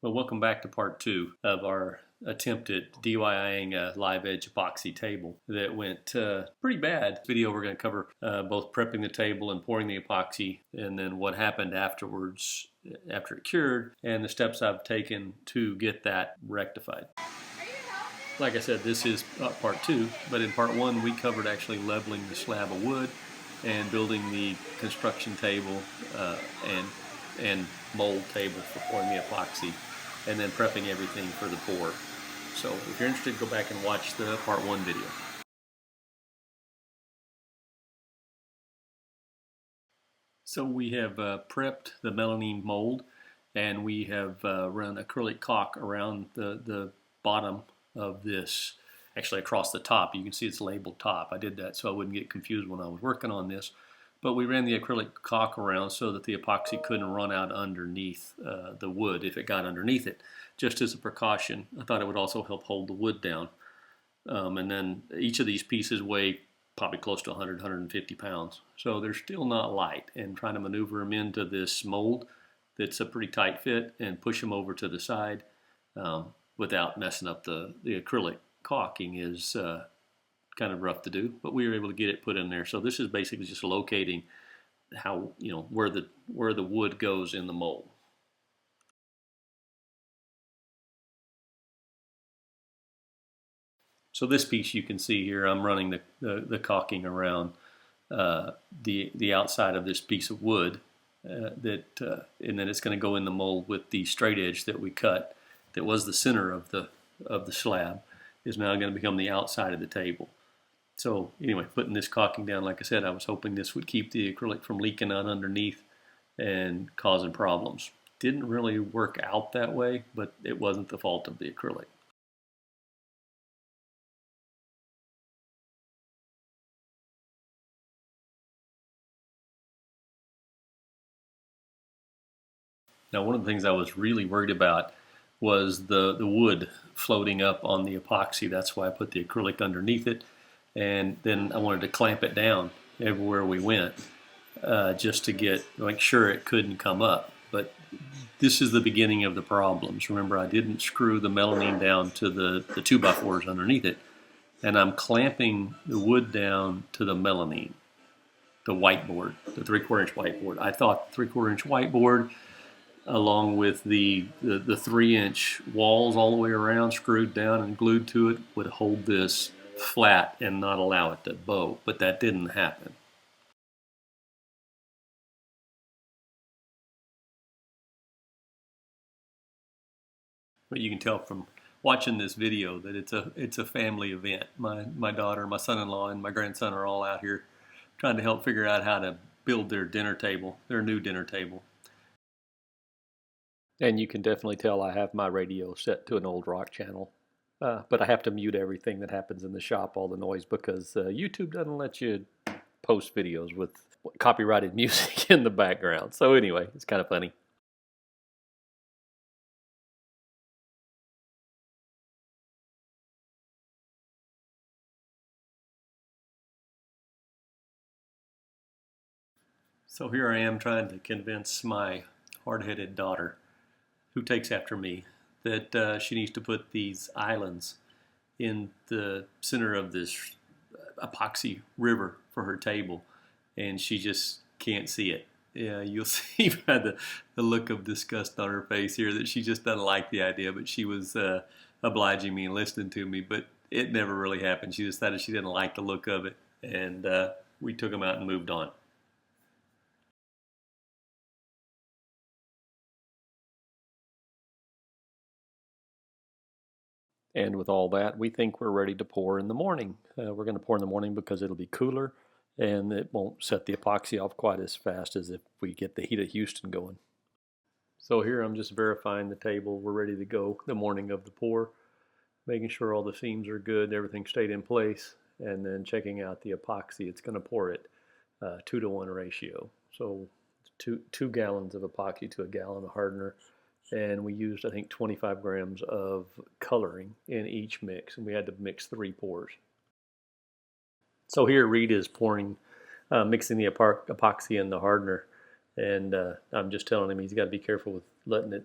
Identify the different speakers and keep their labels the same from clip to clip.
Speaker 1: Well, welcome back to part 2 of our attempt at DYI'ing a live edge epoxy table that went pretty bad. This video we're going to cover both prepping the table and pouring the epoxy, and then what happened afterwards after it cured, and the steps I've taken to get that rectified. Like I said, this is part 2, but in part 1 we covered actually leveling the slab of wood and building the construction table and mold table for pouring the epoxy, and then prepping everything for the pour. So if you're interested, go back and watch the part 1 video. So we have prepped the melamine mold, and we have run acrylic caulk around the bottom of this, actually across the top. You can see it's labeled top. I did that so I wouldn't get confused when I was working on this. But we ran the acrylic caulk around so that the epoxy couldn't run out underneath the wood if it got underneath it. Just as a precaution, I thought it would also help hold the wood down. And then each of these pieces weigh probably close to 100, 150 pounds. So they're still not light. And trying to maneuver them into this mold that's a pretty tight fit and push them over to the side without messing up the acrylic caulking is kind of rough to do, but we were able to get it put in there. So this is basically just locating how, where the wood goes in the mold. So this piece you can see here, I'm running the caulking around the outside of this piece of wood and then it's going to go in the mold with the straight edge that we cut. That was the center of the slab is now going to become the outside of the table. So anyway, putting this caulking down, like I said, I was hoping this would keep the acrylic from leaking out underneath and causing problems. Didn't really work out that way, but it wasn't the fault of the acrylic. Now, one of the things I was really worried about was the wood floating up on the epoxy. That's why I put the acrylic underneath it. And then I wanted to clamp it down everywhere we went just to make sure it couldn't come up. But this is the beginning of the problems. Remember, I didn't screw the melamine down to the 2x4s underneath it, and I'm clamping the wood down to the melamine, the whiteboard, the 3/4 inch whiteboard. I thought 3/4 inch whiteboard, along with the 3-inch walls all the way around screwed down and glued to it, would hold this flat and not allow it to bow, but that didn't happen. But you can tell from watching this video that it's a family event. My daughter, my son-in-law, and my grandson are all out here trying to help figure out how to build their dinner table, their new dinner table. And you can definitely tell I have my radio set to an old rock channel. But I have to mute everything that happens in the shop, all the noise, because YouTube doesn't let you post videos with copyrighted music in the background. So anyway, it's kind of funny. So here I am trying to convince my hard-headed daughter, who takes after me, that she needs to put these islands in the center of this epoxy river for her table, and she just can't see it. Yeah, you'll see by the look of disgust on her face here that she just doesn't like the idea, but she was obliging me and listening to me, but it never really happened. She decided she didn't like the look of it, and we took them out and moved on. And with all that, we think we're ready to pour in the morning. We're going to pour in the morning because it'll be cooler and it won't set the epoxy off quite as fast as if we get the heat of Houston going. So here I'm just verifying the table. We're ready to go the morning of the pour, making sure all the seams are good, everything stayed in place, and then checking out the epoxy. It's going to pour it 2-to-1 ratio. So two gallons of epoxy to a gallon of hardener. And we used, I think, 25 grams of coloring in each mix, and we had to mix 3 pours. So here Reed is pouring, mixing the epoxy in the hardener, and I'm just telling him he's got to be careful with letting it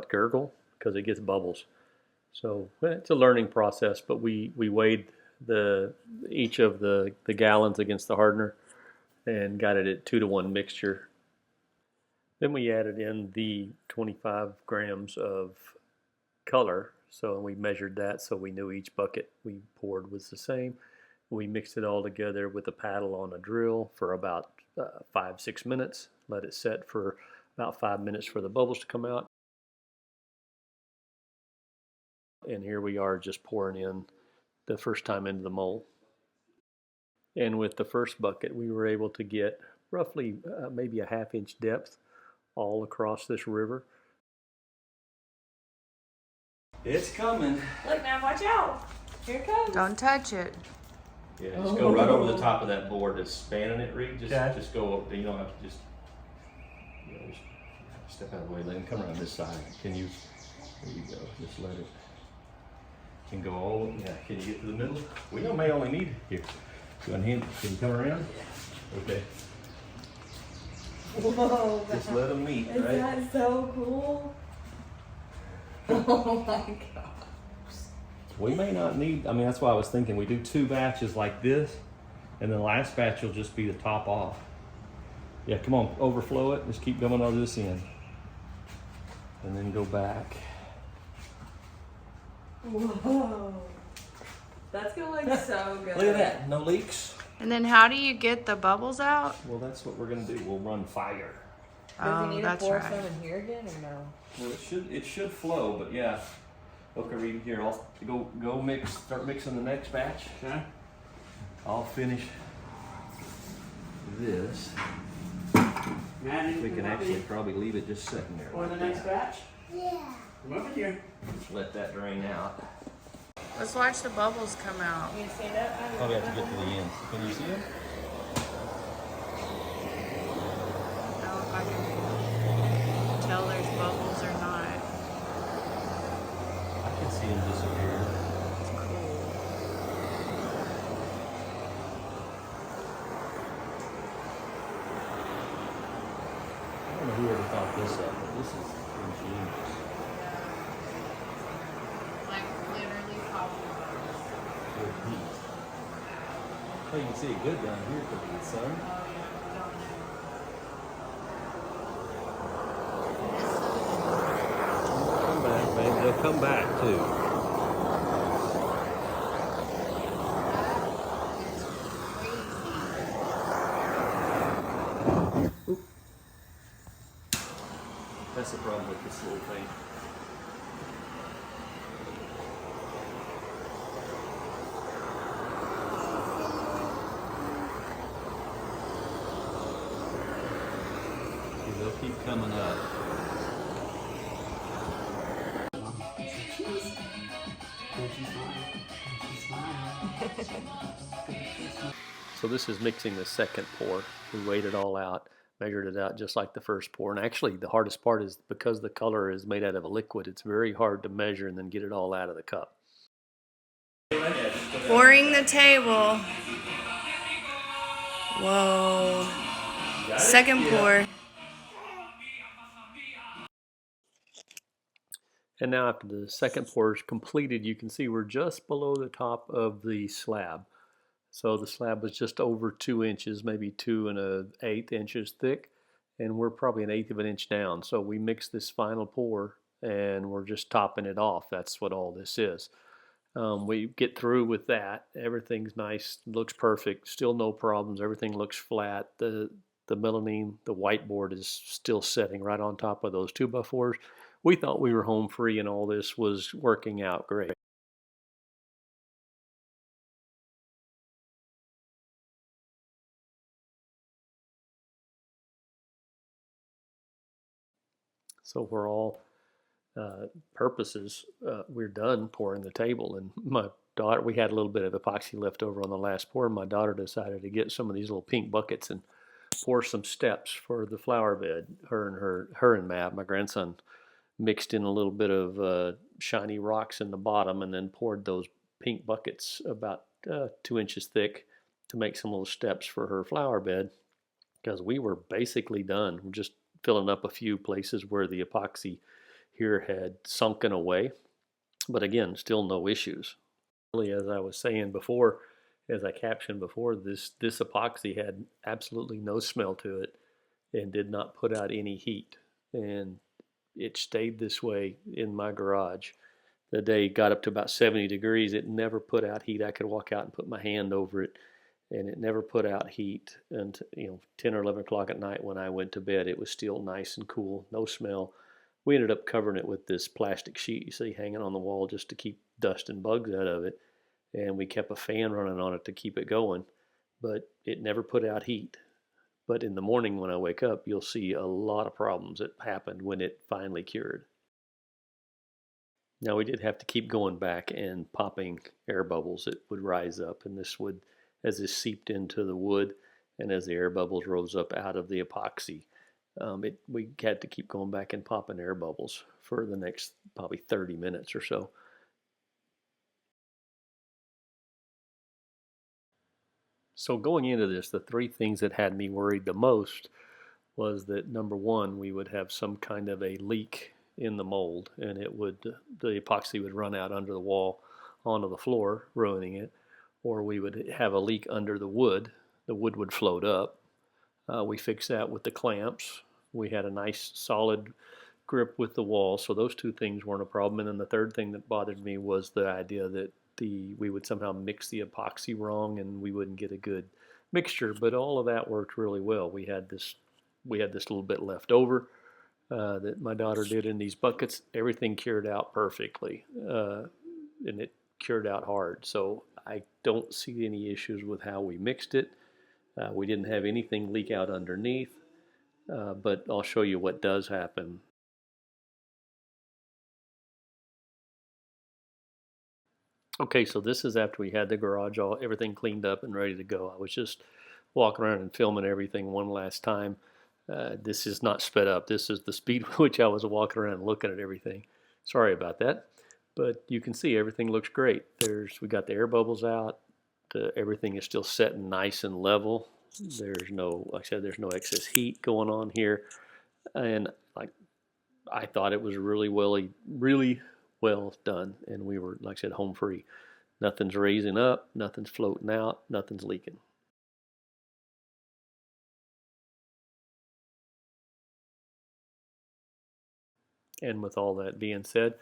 Speaker 1: gurgle because it gets bubbles. So it's a learning process, but we weighed each of the gallons against the hardener and got it at 2-to-1 mixture. Then we added in the 25 grams of color. So we measured that so we knew each bucket we poured was the same. We mixed it all together with a paddle on a drill for about 5-6 minutes. Let it set for about 5 minutes for the bubbles to come out. And here we are just pouring in the first time into the mold. And with the first bucket, we were able to get roughly maybe a 1/2 inch depth all across this river. It's coming.
Speaker 2: Look now, watch out. Here it comes.
Speaker 3: Don't touch it.
Speaker 1: Yeah, just go right over the top of that board that's spanning it, Reed. Just go up. You don't have to just step out of the way. Let him come around this side. Can you? There you go. Just let it. Can go all. Yeah. Can you get to the middle? We may only need here. Can you come around? Okay.
Speaker 2: Whoa.
Speaker 1: Just let them meet,
Speaker 2: Is
Speaker 1: right?
Speaker 2: that so cool? Oh my gosh.
Speaker 1: We may not need, I mean, that's why I was thinking we do 2 batches like this, and the last batch will just be the top off. Yeah, come on, overflow it. Just keep going all this in. And then go back.
Speaker 2: Whoa. That's gonna look so good.
Speaker 1: Look at that, no leaks.
Speaker 3: And then how do you get the bubbles out?
Speaker 1: Well, that's what we're gonna do. We'll run fire.
Speaker 2: Does he need to
Speaker 3: that's
Speaker 2: pour
Speaker 3: right.
Speaker 2: some in here again or no?
Speaker 1: Well, it should flow, but yeah. Okay, Reed, here, I'll go mix, start mixing the next batch. Okay. I'll finish this. We can actually probably leave it just sitting there.
Speaker 4: For the next batch? Yeah. Come over here.
Speaker 1: Just let that drain out.
Speaker 3: Let's watch the bubbles come out.
Speaker 2: Can you see that?
Speaker 1: Probably have to get to the end. Can you see them?
Speaker 3: I don't know if I can tell there's bubbles or not.
Speaker 1: I can see them disappear.
Speaker 3: It's cool.
Speaker 1: I don't know whoever thought this up, but this is ingenious.
Speaker 3: Like literally popping bubbles.
Speaker 1: Good heat. Oh, you can see it good down here because of the sun.
Speaker 3: Oh yeah, don't know.
Speaker 1: Come back, baby. They'll come back too. That's the problem with this little thing. They'll keep coming up. So this is mixing the second pour. We weighed it all out, measured it out just like the first pour. And actually the hardest part is because the color is made out of a liquid, it's very hard to measure and then get it all out of the cup.
Speaker 3: Pouring the table. Whoa. Second pour.
Speaker 1: And now after the second pour is completed, you can see we're just below the top of the slab. So the slab was just over 2 inches, maybe 2 1/8 inches thick, and we're probably 1/8 of an inch down. So we mix this final pour and we're just topping it off. That's what all this is. We get through with that. Everything's nice, looks perfect, still no problems. Everything looks flat. The melamine, the whiteboard is still setting right on top of those 2x4s. We thought we were home free and all this was working out great. So for all purposes, we're done pouring the table. And my daughter, we had a little bit of epoxy left over on the last pour. My daughter decided to get some of these little pink buckets and pour some steps for the flower bed. Her and Matt, my grandson, mixed in a little bit of shiny rocks in the bottom and then poured those pink buckets about 2 inches thick to make some little steps for her flower bed, because we were basically done. We're just filling up a few places where the epoxy here had sunken away, but again, still no issues. Really, as I was saying before, as I captioned before, this epoxy had absolutely no smell to it and did not put out any heat. And it stayed this way in my garage. The day it got up to about 70 degrees, it never put out heat. I could walk out and put my hand over it, and it never put out heat. And 10 or 11 o'clock at night when I went to bed, it was still nice and cool, no smell. We ended up covering it with this plastic sheet you see hanging on the wall just to keep dust and bugs out of it. And we kept a fan running on it to keep it going, but it never put out heat. But in the morning when I wake up, you'll see a lot of problems that happened when it finally cured. Now we did have to keep going back and popping air bubbles that would rise up, and this would, as this seeped into the wood and as the air bubbles rose up out of the epoxy, we had to keep going back and popping air bubbles for the next probably 30 minutes or so. So going into this, the three things that had me worried the most was that number one, we would have some kind of a leak in the mold, and the epoxy would run out under the wall onto the floor, ruining it, or we would have a leak under the wood would float up. We fixed that with the clamps. We had a nice solid grip with the wall, so those two things weren't a problem. And then the third thing that bothered me was the idea that we would somehow mix the epoxy wrong and we wouldn't get a good mixture. But all of that worked really well. We had this little bit left over that my daughter did in these buckets. Everything cured out perfectly, and it cured out hard. So I don't see any issues with how we mixed it. We didn't have anything leak out underneath, but I'll show you what does happen. Okay, so this is after we had the garage everything cleaned up and ready to go. I was just walking around and filming everything one last time. This is not sped up. This is the speed with which I was walking around looking at everything. Sorry about that. But you can see everything looks great. We got the air bubbles out. Everything is still set and nice and level. There's no, like I said, there's no excess heat going on here. And I thought it was really well done. And we were, like I said, home free. Nothing's raising up, nothing's floating out, nothing's leaking. And with all that being said,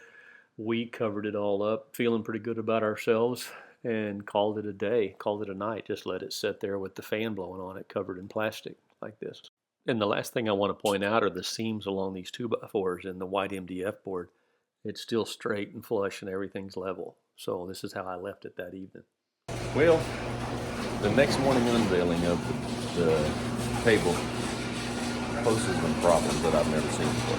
Speaker 1: we covered it all up, feeling pretty good about ourselves, and called it a day, called it a night. Just let it sit there with the fan blowing on it, covered in plastic like this. And the last thing I want to point out are the seams along these 2x4s in the white MDF board. It's still straight and flush and everything's level. So this is how I left it that evening.
Speaker 5: Well, the next morning unveiling of the table poses some problems that I've never seen before.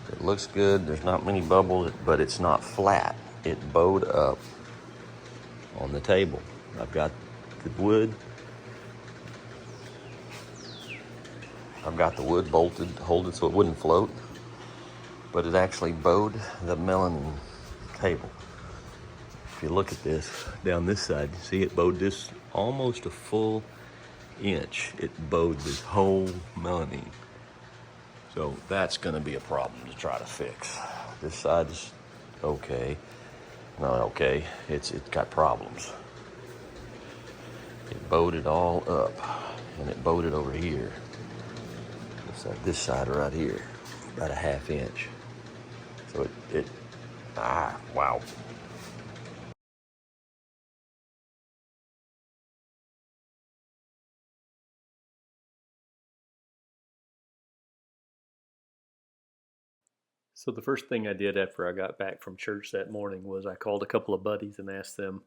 Speaker 5: It looks good, there's not many bubbles, but it's not flat. It bowed up on the table. I've got the wood. Bolted to hold it so it wouldn't float, but it actually bowed the melanin table. If you look at this down this side, you see it bowed this almost a full inch. It bowed this whole melamine. So that's going to be a problem to try to fix. This side's okay. Not okay. It's got problems. It bowed it all up, and it bowed it over here. This side right here, about a ½ inch. So wow.
Speaker 1: So the first thing I did after I got back from church that morning was I called a couple of buddies and asked them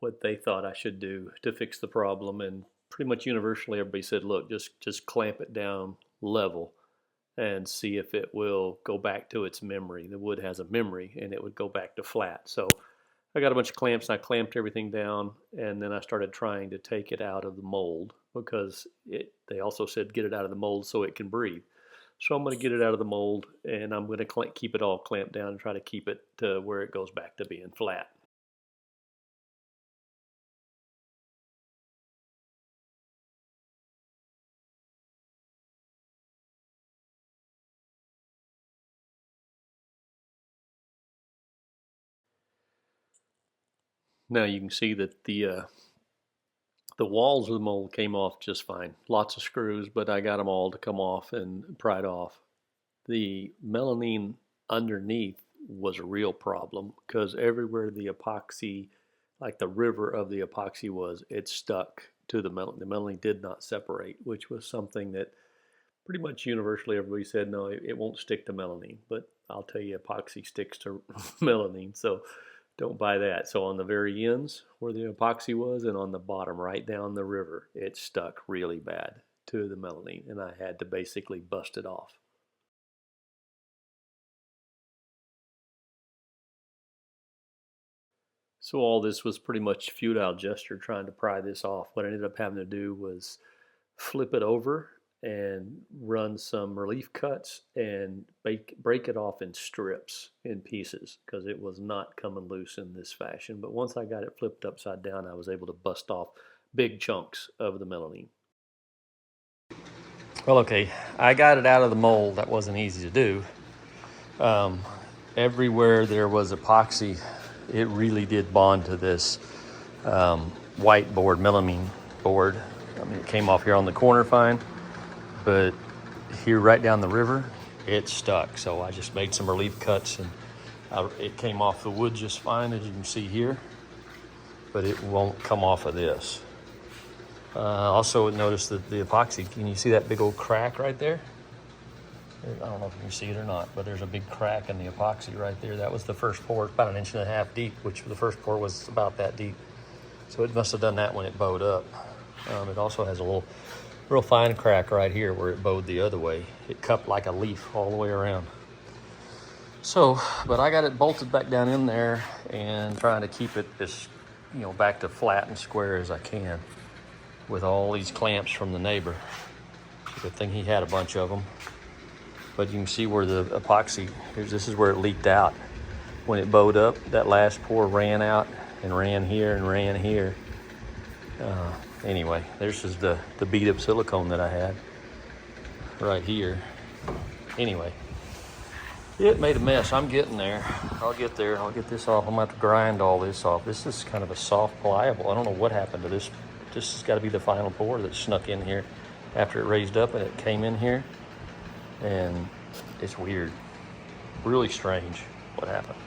Speaker 1: what they thought I should do to fix the problem. And pretty much universally everybody said, look, just clamp it down level and see if it will go back to its memory. The wood has a memory and it would go back to flat. So I got a bunch of clamps and I clamped everything down, and then I started trying to take it out of the mold because they also said get it out of the mold so it can breathe. So I'm going to get it out of the mold, and I'm going to keep it all clamped down and try to keep it to where it goes back to being flat. Now you can see that the walls of the mold came off just fine. Lots of screws, but I got them all to come off and pried off. The melamine underneath was a real problem because everywhere the epoxy, like the river of the epoxy was, it stuck to the melamine. The melamine did not separate, which was something that pretty much universally everybody said, no, it won't stick to melamine. But I'll tell you, epoxy sticks to melamine, so don't buy that. So on the very ends where the epoxy was and on the bottom right down the river, it stuck really bad to the melamine, and I had to basically bust it off. So all this was pretty much futile gesture trying to pry this off. What I ended up having to do was flip it over and run some relief cuts and break it off in strips, in pieces, because it was not coming loose in this fashion. But once I got it flipped upside down, I was able to bust off big chunks of the melamine. Well, okay, I got it out of the mold. That wasn't easy to do. Everywhere there was epoxy, it really did bond to this white board, melamine board. I mean, it came off here on the corner fine, but here right down the river, it stuck. So I just made some relief cuts, and it came off the wood just fine, as you can see here, but it won't come off of this. Also notice that the epoxy, can you see that big old crack right there? I don't know if you can see it or not, but there's a big crack in the epoxy right there. That was the first pour, about 1.5 inches deep, which the first pour was about that deep. So it must have done that when it bowed up. It also has a little real fine crack right here where it bowed the other way. It cupped like a leaf all the way around. So, but I got it bolted back down in there and trying to keep it as, back to flat and square as I can with all these clamps from the neighbor. Good thing he had a bunch of them. But you can see where the epoxy, this is where it leaked out. When it bowed up, that last pour ran out and ran here and ran here. Anyway, this is the beat up silicone that I had right here. Anyway, it made a mess. I'm getting there. I'll get there. I'll get this off. I'm going to have to grind all this off. This is kind of a soft, pliable. I don't know what happened to this. This has got to be the final pour that snuck in here after it raised up and it came in here. And it's weird. Really strange what happened.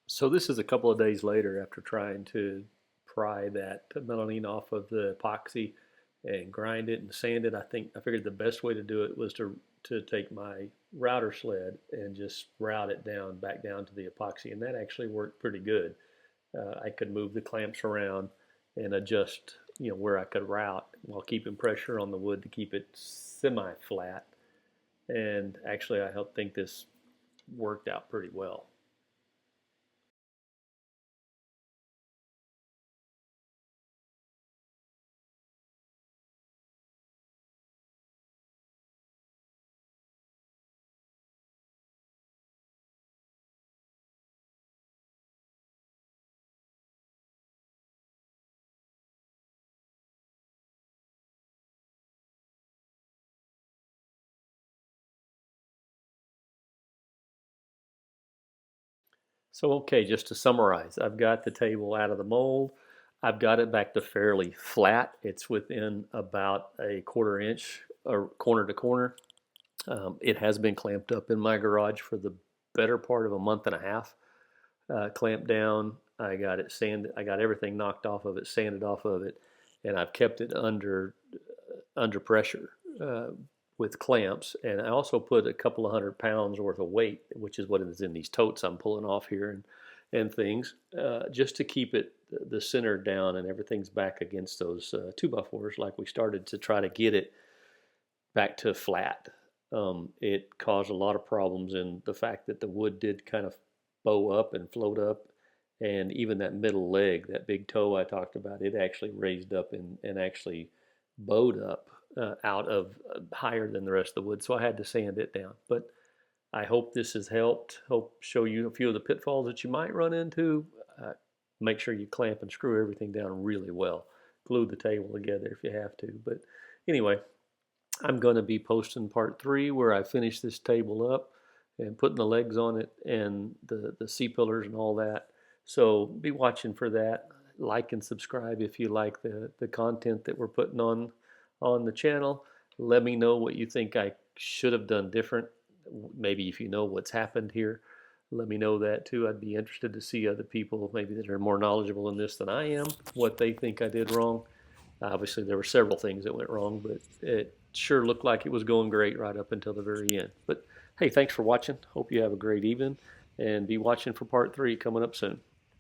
Speaker 1: So this is a couple of days later after trying to pry that melamine off of the epoxy and grind it and sand it. I figured the best way to do it was to take my router sled and just route it back down to the epoxy, and that actually worked pretty good. I could move the clamps around and adjust, where I could route while keeping pressure on the wood to keep it semi-flat. And actually, I think this worked out pretty well. So, okay, just to summarize, I've got the table out of the mold. I've got it back to fairly flat. It's within about a 1/4 inch or corner to corner. It has been clamped up in my garage for the better part of a 1.5 months. Clamped down. I got it sanded. I got everything knocked off of it, sanded off of it, and I've kept it under pressure with clamps. And I also put a couple of 100 pounds worth of weight, which is what is in these totes I'm pulling off here and things, just to keep it the center down and everything's back against those 2x4s like we started to try to get it back to flat. It caused a lot of problems in the fact that the wood did kind of bow up and float up, and even that middle leg, that big toe I talked about, it actually raised up and actually bowed up out of higher than the rest of the wood, so I had to sand it down. But I hope this has helped, show you a few of the pitfalls that you might run into. Make sure you clamp and screw everything down really well. Glue the table together if you have to. But anyway, I'm going to be posting part 3 where I finish this table up and putting the legs on it and the C-pillars and all that. So be watching for that. Like and subscribe if you like the content that we're putting on the channel. Let me know what you think I should have done different. Maybe if you know what's happened here, let me know that too. I'd be interested to see other people maybe that are more knowledgeable in this than I am, what they think I did wrong. Obviously, there were several things that went wrong, but it sure looked like it was going great right up until the very end. But hey, thanks for watching. Hope you have a great evening, and be watching for part 3 coming up soon.